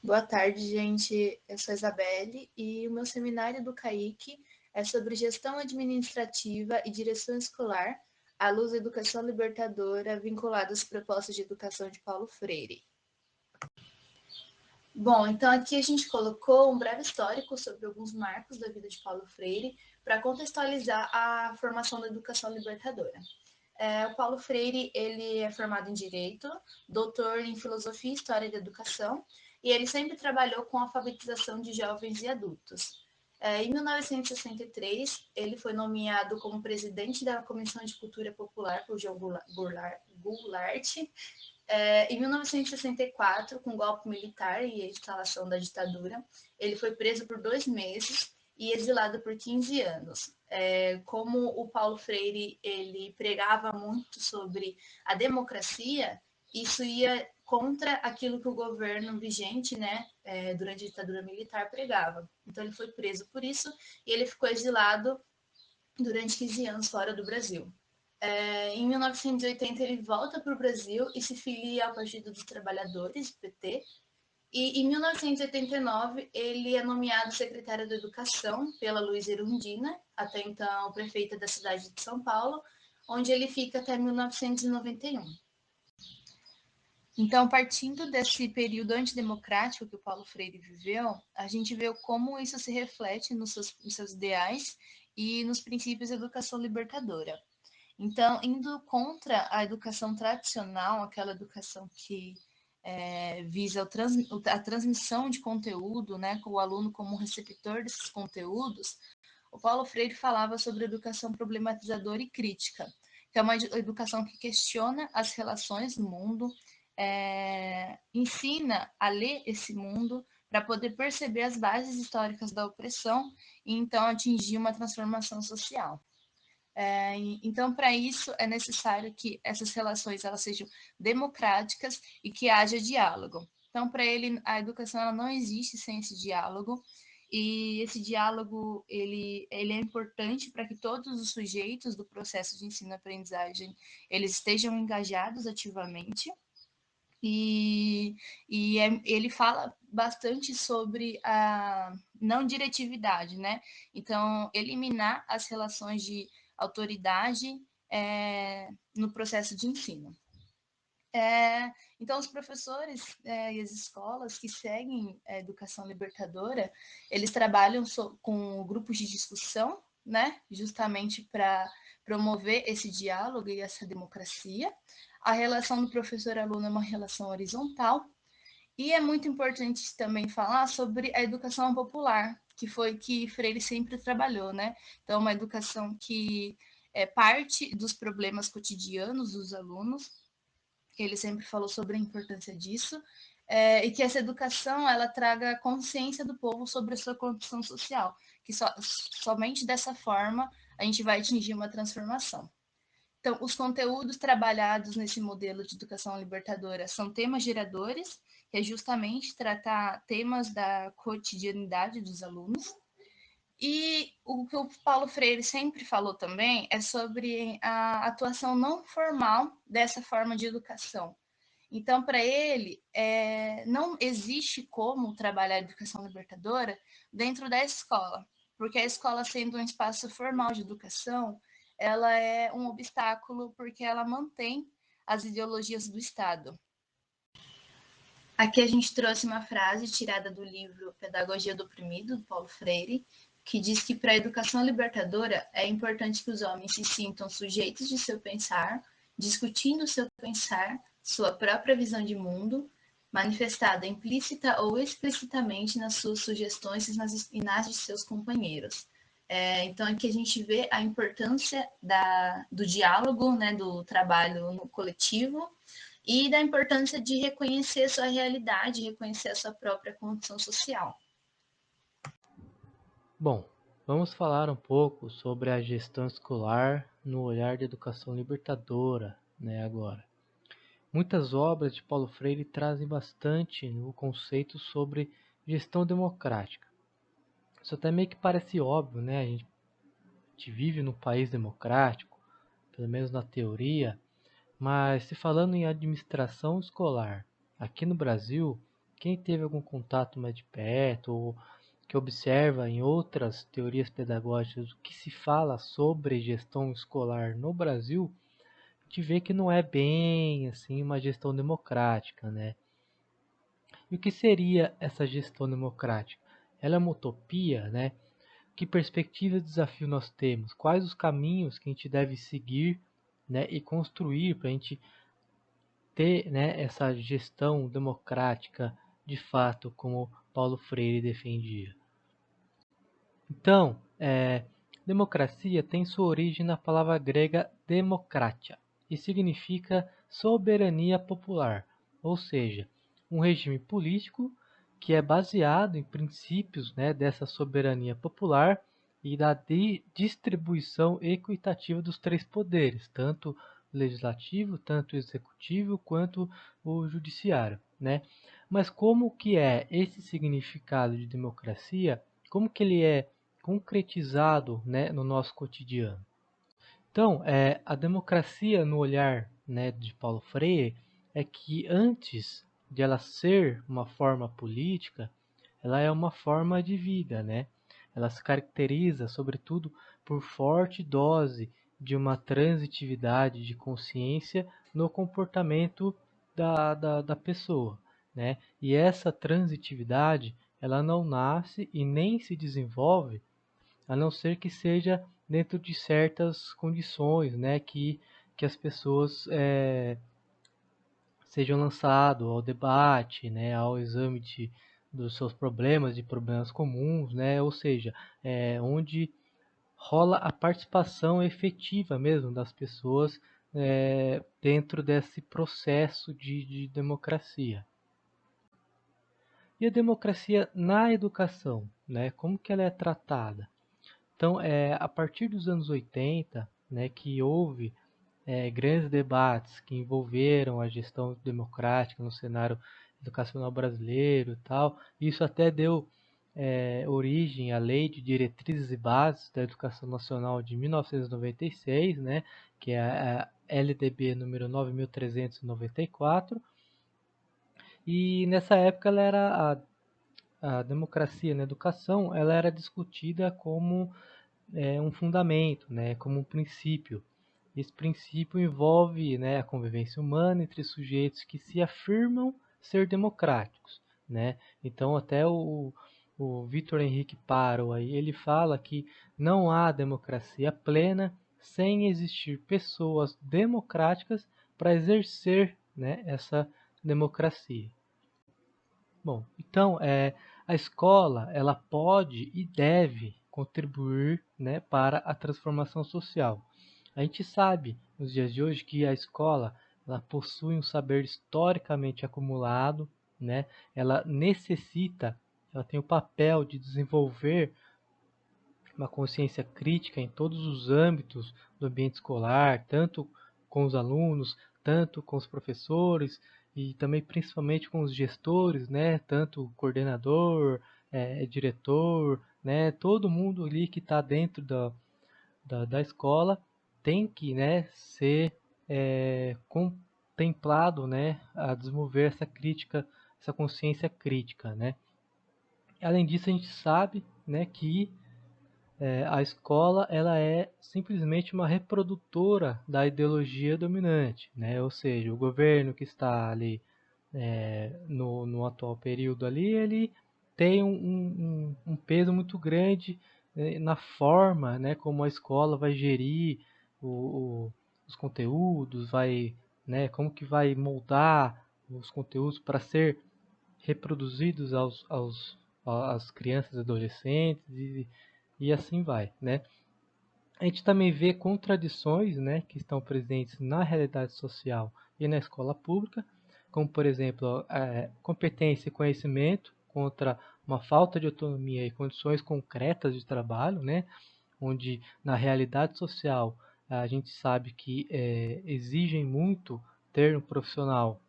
Boa tarde, gente. Eu sou a Isabelle e o meu seminário do CAIC é sobre gestão administrativa e direção escolar à luz da educação libertadora vinculada às propostas de educação de Paulo Freire. Bom, então aqui a gente colocou um breve histórico sobre alguns marcos da vida de Paulo Freire para contextualizar a formação da educação libertadora. O Paulo Freire ele é formado em Direito, doutor em Filosofia e História da Educação, e ele sempre trabalhou com a alfabetização de jovens e adultos. Em 1963, ele foi nomeado como presidente da Comissão de Cultura Popular por João Goulart. Em 1964, com o golpe militar e a instalação da ditadura, ele foi preso por 2 meses e exilado por 15 anos. Como o Paulo Freire ele pregava muito sobre a democracia, isso ia contra aquilo que o governo vigente, né, durante a ditadura militar pregava. Então ele foi preso por isso e ele ficou exilado durante 15 anos fora do Brasil. Em 1980 ele volta para o Brasil e se filia ao Partido dos Trabalhadores, PT, e em 1989 ele é nomeado secretário da Educação pela Luísa Erundina, até então prefeita da cidade de São Paulo, onde ele fica até 1991. Então, partindo desse período antidemocrático que o Paulo Freire viveu, a gente vê como isso se reflete nos seus ideais e nos princípios da educação libertadora. Então, indo contra a educação tradicional, aquela educação que visa a transmissão de conteúdo, né, com o aluno como receptor desses conteúdos, o Paulo Freire falava sobre educação problematizadora e crítica, que é uma educação que questiona as relações no mundo, ensina a ler esse mundo para poder perceber as bases históricas da opressão e então atingir uma transformação social. Então, para isso, é necessário que essas relações elas sejam democráticas e que haja diálogo. Então, para ele, a educação ela não existe sem esse diálogo, e esse diálogo ele é importante para que todos os sujeitos do processo de ensino-aprendizagem eles estejam engajados ativamente. E, ele fala bastante sobre a não diretividade, né? Então, eliminar as relações de autoridade no processo de ensino. Então, os professores e as escolas que seguem a educação libertadora, eles trabalham com grupos de discussão, né? Justamente para promover esse diálogo e essa democracia. A relação do professor-aluno é uma relação horizontal. E é muito importante também falar sobre a educação popular, que foi que Freire sempre trabalhou, né? Então, uma educação que é parte dos problemas cotidianos dos alunos. Ele sempre falou sobre a importância disso. E que essa educação ela traga consciência do povo sobre a sua condição social, que somente dessa forma a gente vai atingir uma transformação. Então, os conteúdos trabalhados nesse modelo de educação libertadora são temas geradores, que é justamente tratar temas da cotidianidade dos alunos. E o que o Paulo Freire sempre falou também é sobre a atuação não formal dessa forma de educação. Então, para ele, não existe como trabalhar a educação libertadora dentro da escola, porque a escola, sendo um espaço formal de educação, ela é um obstáculo porque ela mantém as ideologias do Estado. Aqui a gente trouxe uma frase tirada do livro Pedagogia do Oprimido, do Paulo Freire, que diz que para a educação libertadora é importante que os homens se sintam sujeitos de seu pensar, discutindo seu pensar, sua própria visão de mundo, manifestada implícita ou explicitamente nas suas sugestões e nas de seus companheiros. Então, aqui a gente vê a importância do diálogo, né, do trabalho no coletivo, e da importância de reconhecer a sua realidade, reconhecer a sua própria condição social. Bom, vamos falar um pouco sobre a gestão escolar no olhar da educação libertadora, né, agora. Muitas obras de Paulo Freire trazem bastante o conceito sobre gestão democrática. Isso até meio que parece óbvio, né? A gente vive num país democrático, pelo menos na teoria, mas se falando em administração escolar, aqui no Brasil, quem teve algum contato mais de perto ou que observa em outras teorias pedagógicas o que se fala sobre gestão escolar no Brasil, a gente vê que não é bem assim uma gestão democrática, né? E o que seria essa gestão democrática? Ela é uma utopia, né? Que perspectiva e desafio nós temos? Quais os caminhos que a gente deve seguir, né, e construir para a gente ter, né, essa gestão democrática de fato, como Paulo Freire defendia? Então, democracia tem sua origem na palavra grega demokratia e significa soberania popular, ou seja, um regime político que é baseado em princípios, né, dessa soberania popular e da distribuição equitativa dos três poderes, tanto o legislativo, tanto o executivo, quanto o judiciário, né? Mas como que é esse significado de democracia? Como que ele é concretizado, né, no nosso cotidiano? Então, a democracia no olhar, né, de Paulo Freire é que antes de ela ser uma forma política, ela é uma forma de vida, né? Ela se caracteriza, sobretudo, por forte dose de uma transitividade de consciência no comportamento da pessoa, né? E essa transitividade, ela não nasce e nem se desenvolve a não ser que seja dentro de certas condições, né, que as pessoas sejam lançadas ao debate, né, ao exame dos seus problemas, de problemas comuns, né, ou seja, onde rola a participação efetiva mesmo das pessoas dentro desse processo de democracia. E a democracia na educação, né, como que ela é tratada? Então, a partir dos anos 80, né, que houve grandes debates que envolveram a gestão democrática no cenário educacional brasileiro e tal, isso até deu origem à Lei de Diretrizes e Bases da Educação Nacional de 1996, né, que é a LDB número 9.394, e nessa época ela era a democracia na educação, ela era discutida como um fundamento, né, como um princípio. Esse princípio envolve, né, a convivência humana entre sujeitos que se afirmam ser democráticos, né? Então até o Victor Henrique Paro aí, ele fala que não há democracia plena sem existir pessoas democráticas para exercer, né, essa democracia. Bom, então a escola ela pode e deve contribuir, né, para a transformação social. A gente sabe nos dias de hoje que a escola ela possui um saber historicamente acumulado, né? Ela tem o papel de desenvolver uma consciência crítica em todos os âmbitos do ambiente escolar, tanto com os alunos, tanto com os professores e também principalmente com os gestores, né? Tanto o coordenador, diretor, né? Todo mundo ali que está dentro da escola tem que, né, ser contemplado, né, a desenvolver essa crítica, essa consciência crítica, né? Além disso, a gente sabe, né, que a escola ela é simplesmente uma reprodutora da ideologia dominante, né? Ou seja, o governo que está ali no atual período ali, ele tem um peso muito grande na forma, né, como a escola vai gerir os conteúdos, vai, né, como que vai moldar os conteúdos para ser reproduzidos às crianças e adolescentes e assim vai, né? A gente também vê contradições, né, que estão presentes na realidade social e na escola pública, como, por exemplo, competência e conhecimento contra uma falta de autonomia e condições concretas de trabalho, né, onde na realidade social a gente sabe que exigem muito ter um profissional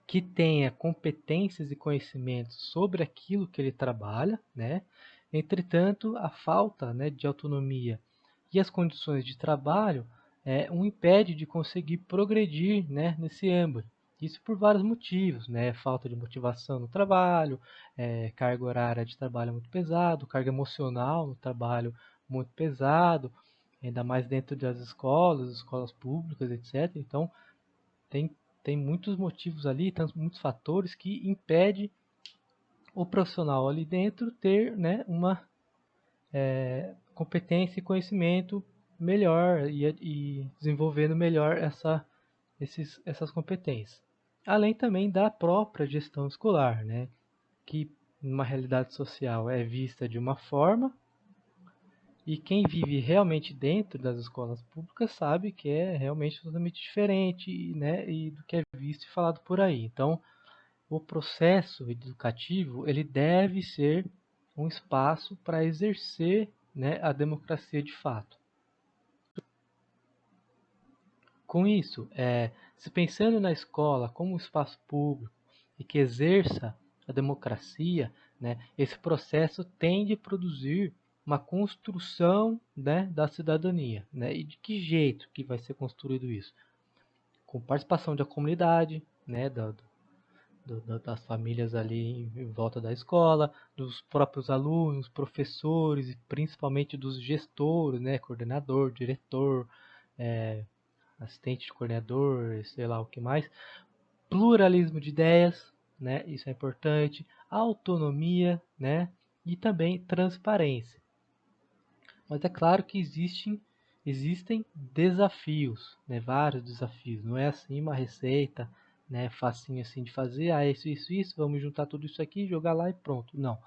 que tenha competências e conhecimentos sobre aquilo que ele trabalha, né? Entretanto, a falta, né, de autonomia e as condições de trabalho o impede de conseguir progredir, né, nesse âmbito. Isso por vários motivos, né? Falta de motivação no trabalho, carga horária de trabalho muito pesado, carga emocional no trabalho muito pesado, ainda mais dentro das escolas públicas, etc. Então, tem, tem muitos motivos ali, muitos fatores que impedem o profissional ali dentro ter, né, uma competência e conhecimento melhor e desenvolvendo melhor essas competências. Além também da própria gestão escolar, né, que numa realidade social é vista de uma forma e quem vive realmente dentro das escolas públicas sabe que é realmente totalmente diferente, né, e do que é visto e falado por aí. Então, o processo educativo ele deve ser um espaço para exercer, né, a democracia de fato. Com isso, se pensando na escola como um espaço público e que exerça a democracia, né, esse processo tende a produzir uma construção, né, da cidadania. Né? E de que jeito que vai ser construído isso? Com participação da comunidade, né, das famílias ali em volta da escola, dos próprios alunos, professores e principalmente dos gestores, né, coordenador, diretor, assistente de coordenador, sei lá o que mais, pluralismo de ideias, né, isso é importante, autonomia, né, e também transparência. Mas é claro que existem desafios, né, vários desafios. Não é assim uma receita, né, facinho assim de fazer, isso, vamos juntar tudo isso aqui, jogar lá e pronto. Não.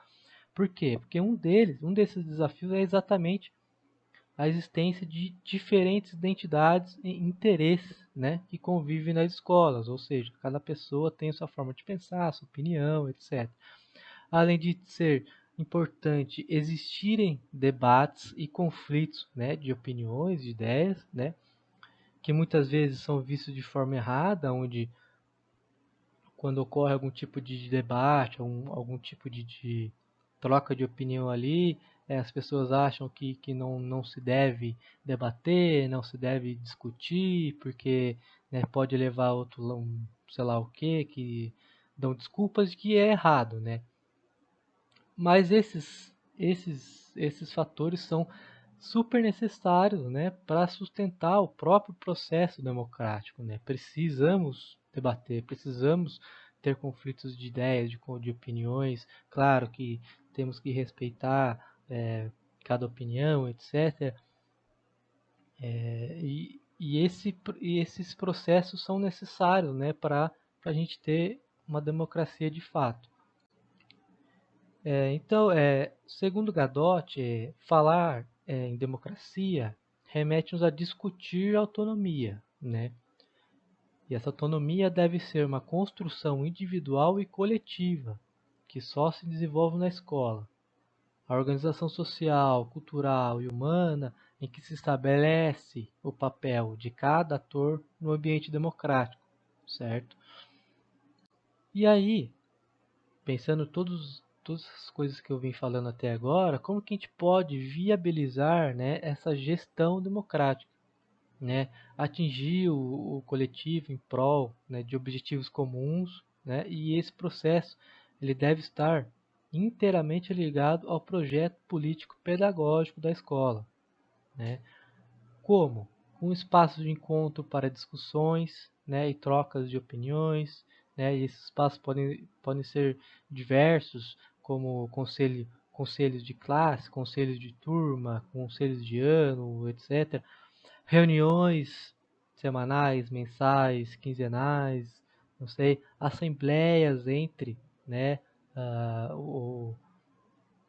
Por quê? Porque um desses desafios é exatamente a existência de diferentes identidades e interesses, né, que convivem nas escolas, ou seja, cada pessoa tem a sua forma de pensar, a sua opinião, etc. Além de ser importante existirem debates e conflitos, né, de opiniões, de ideias, né, que muitas vezes são vistos de forma errada, onde quando ocorre algum tipo de debate, algum tipo de troca de opinião ali, as pessoas acham que não se deve debater, não se deve discutir, porque, né, pode levar a outro, sei lá o que dão desculpas de que é errado, né? Mas esses fatores são super necessários, né, para sustentar o próprio processo democrático, né? Precisamos debater, precisamos ter conflitos de ideias, de opiniões. Claro que temos que respeitar cada opinião, etc. E esses processos são necessários, né, para a gente ter uma democracia de fato. Então, segundo Gadot, falar em democracia remete-nos a discutir autonomia, né? E essa autonomia deve ser uma construção individual e coletiva, que só se desenvolve na escola. A organização social, cultural e humana em que se estabelece o papel de cada ator no ambiente democrático, certo? E aí, pensando todas as coisas que eu vim falando até agora, como que a gente pode viabilizar, né, essa gestão democrática, né, atingir o coletivo em prol, né, de objetivos comuns, né, e esse processo ele deve estar inteiramente ligado ao projeto político pedagógico da escola, né? Como? Um espaço de encontro para discussões, né, e trocas de opiniões, né, e esses espaços podem ser diversos, como conselhos de classe, conselhos de turma, conselhos de ano, etc. Reuniões semanais, mensais, quinzenais, não sei, assembleias entre, né, o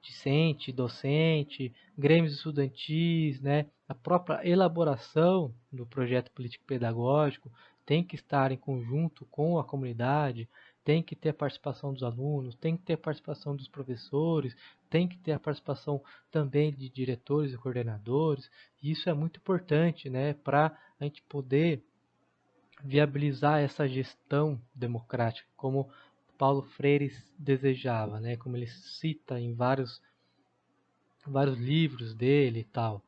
discente, docente, grêmios estudantis, né, a própria elaboração do projeto político-pedagógico tem que estar em conjunto com a comunidade, tem que ter a participação dos alunos, tem que ter a participação dos professores, tem que ter a participação também de diretores e coordenadores. E isso é muito importante, né, para a gente poder viabilizar essa gestão democrática, como Paulo Freire desejava, né? Como ele cita em vários livros dele e tal.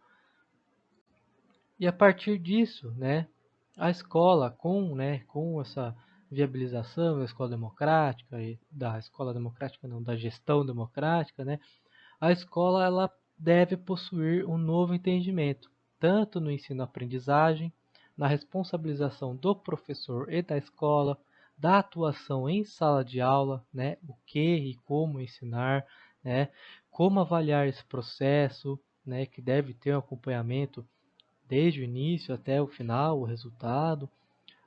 E a partir disso, né, a escola com essa viabilização da escola democrática, da gestão democrática, né? A escola ela deve possuir um novo entendimento, tanto no ensino-aprendizagem, na responsabilização do professor e da escola, da atuação em sala de aula, né, o que e como ensinar, né, como avaliar esse processo, né, que deve ter um acompanhamento desde o início até o final, o resultado,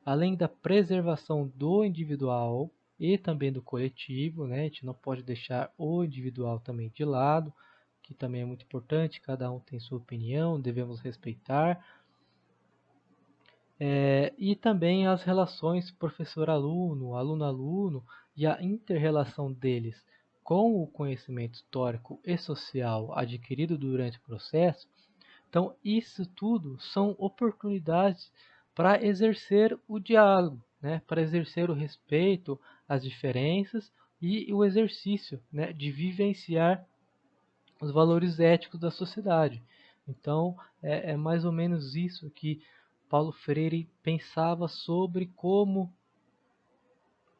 além da preservação do individual e também do coletivo, né? A gente não pode deixar o individual também de lado, que também é muito importante, cada um tem sua opinião, devemos respeitar. E também as relações professor-aluno, aluno-aluno e a inter-relação deles com o conhecimento histórico e social adquirido durante o processo. Então, isso tudo são oportunidades para exercer o diálogo, né? Para exercer o respeito às diferenças e o exercício, né? De vivenciar os valores éticos da sociedade. Então, é mais ou menos isso que Paulo Freire pensava sobre como,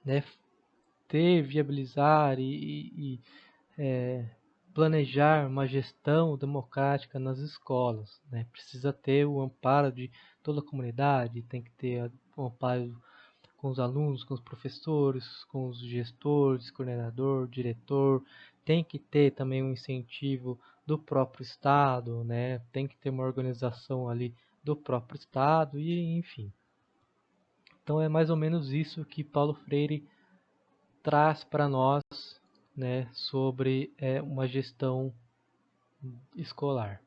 né, ter, viabilizar planejar uma gestão democrática nas escolas, né? Precisa ter o amparo de toda a comunidade, tem que ter o amparo com os alunos, com os professores, com os gestores, coordenador, diretor, tem que ter também um incentivo do próprio Estado, né? Tem que ter uma organização ali do próprio Estado e enfim. Então é mais ou menos isso que Paulo Freire traz para nós, né, sobre uma gestão escolar.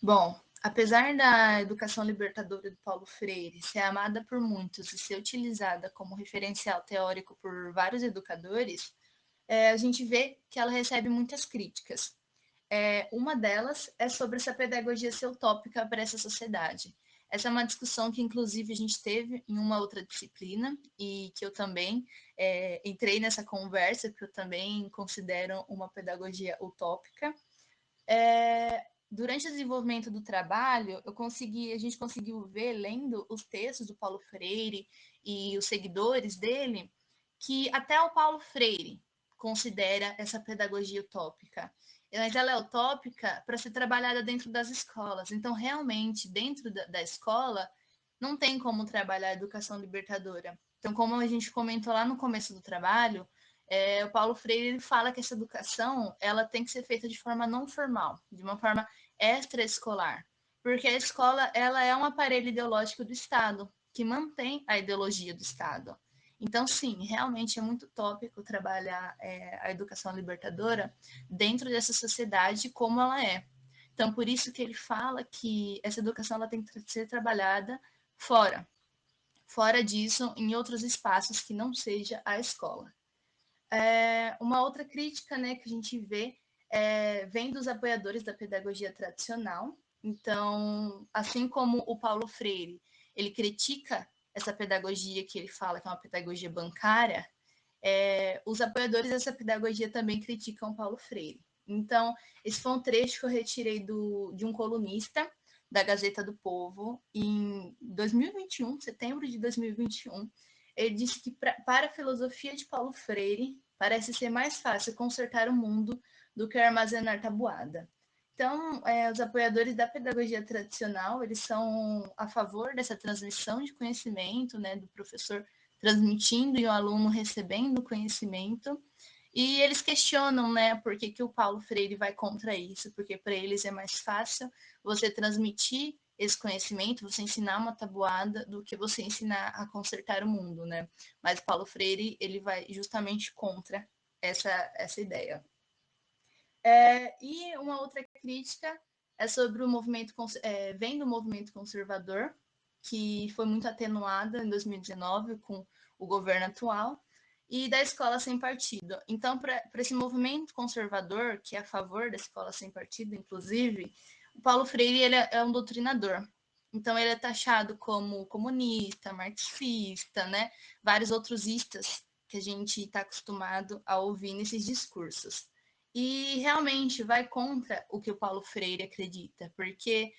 Bom, apesar da educação libertadora do Paulo Freire ser amada por muitos e ser utilizada como referencial teórico por vários educadores, a gente vê que ela recebe muitas críticas. Uma delas é sobre essa pedagogia ser utópica para essa sociedade. Essa é uma discussão que, inclusive, a gente teve em uma outra disciplina e que eu também entrei nessa conversa, porque eu também considero uma pedagogia utópica. Durante o desenvolvimento do trabalho, a gente conseguiu ver, lendo os textos do Paulo Freire e os seguidores dele, que até o Paulo Freire considera essa pedagogia utópica. Mas ela é utópica para ser trabalhada dentro das escolas. Então, realmente, dentro da escola, não tem como trabalhar a educação libertadora. Então, como a gente comentou lá no começo do trabalho, o Paulo Freire ele fala que essa educação ela tem que ser feita de forma não formal, de uma forma extraescolar, porque a escola ela é um aparelho ideológico do Estado que mantém a ideologia do Estado. Então, sim, realmente é muito tópico trabalhar a educação libertadora dentro dessa sociedade como ela é. Então, por isso que ele fala que essa educação ela tem que ser trabalhada fora. Fora disso, em outros espaços que não seja a escola. Uma outra crítica, né, que a gente vê vem dos apoiadores da pedagogia tradicional. Então, assim como o Paulo Freire, ele critica essa pedagogia que ele fala que é uma pedagogia bancária, os apoiadores dessa pedagogia também criticam Paulo Freire. Então, esse foi um trecho que eu retirei de um colunista da Gazeta do Povo em 2021, setembro de 2021. Ele disse que para a filosofia de Paulo Freire parece ser mais fácil consertar o mundo do que armazenar tabuada. Então, os apoiadores da pedagogia tradicional, eles são a favor dessa transmissão de conhecimento, né, do professor transmitindo e o aluno recebendo conhecimento. E eles questionam, né, por que o Paulo Freire vai contra isso, porque para eles é mais fácil você transmitir esse conhecimento, você ensinar uma tabuada, do que você ensinar a consertar o mundo, né? Mas Paulo Freire, ele vai justamente contra essa ideia. E uma outra crítica é sobre o movimento, vem do movimento conservador, que foi muito atenuada em 2019 com o governo atual, e da escola sem partido. Então, para esse movimento conservador, que é a favor da escola sem partido, inclusive, o Paulo Freire ele é um doutrinador. Então, ele é taxado como comunista, marxista, né? Vários outros istas que a gente está acostumado a ouvir nesses discursos. E realmente vai contra o que o Paulo Freire acredita, porque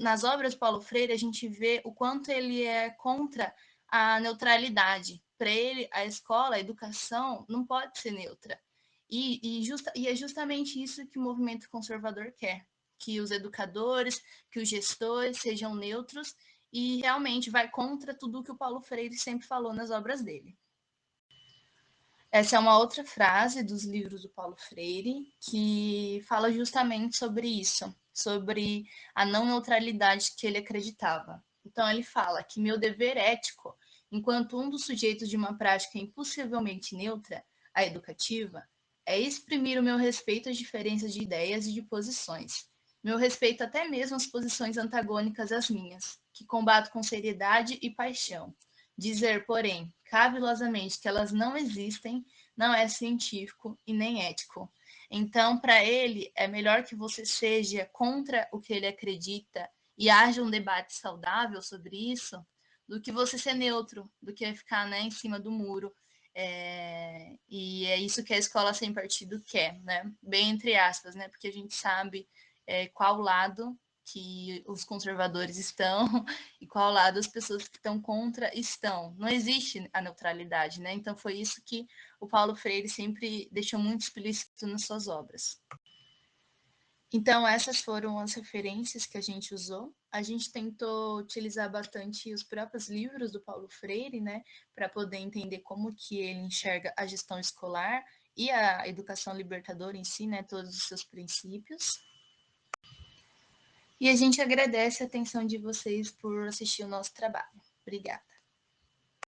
nas obras do Paulo Freire, a gente vê o quanto ele é contra a neutralidade. Para ele, a escola, a educação, não pode ser neutra. E é justamente isso que o movimento conservador quer, que os educadores, que os gestores sejam neutros, e realmente vai contra tudo o que o Paulo Freire sempre falou nas obras dele. Essa é uma outra frase dos livros do Paulo Freire que fala justamente sobre isso, sobre a não neutralidade que ele acreditava. Então ele fala que meu dever ético, enquanto um dos sujeitos de uma prática impossivelmente neutra, a educativa, é exprimir o meu respeito às diferenças de ideias e de posições, meu respeito até mesmo às posições antagônicas às minhas, que combato com seriedade e paixão. Dizer, porém, cavilosamente que elas não existem não é científico e nem ético. Então, para ele, é melhor que você seja contra o que ele acredita e haja um debate saudável sobre isso, do que você ser neutro, do que ficar, né, em cima do muro. E é isso que a escola sem partido quer, né? Bem entre aspas, né? Porque a gente sabe qual lado que os conservadores estão e qual lado as pessoas que estão contra estão. Não existe a neutralidade, né? Então foi isso que o Paulo Freire sempre deixou muito explícito nas suas obras. Então essas foram as referências que a gente usou. A gente tentou utilizar bastante os próprios livros do Paulo Freire, né, para poder entender como que ele enxerga a gestão escolar e a educação libertadora em si, né, todos os seus princípios. E a gente agradece a atenção de vocês por assistir o nosso trabalho. Obrigada.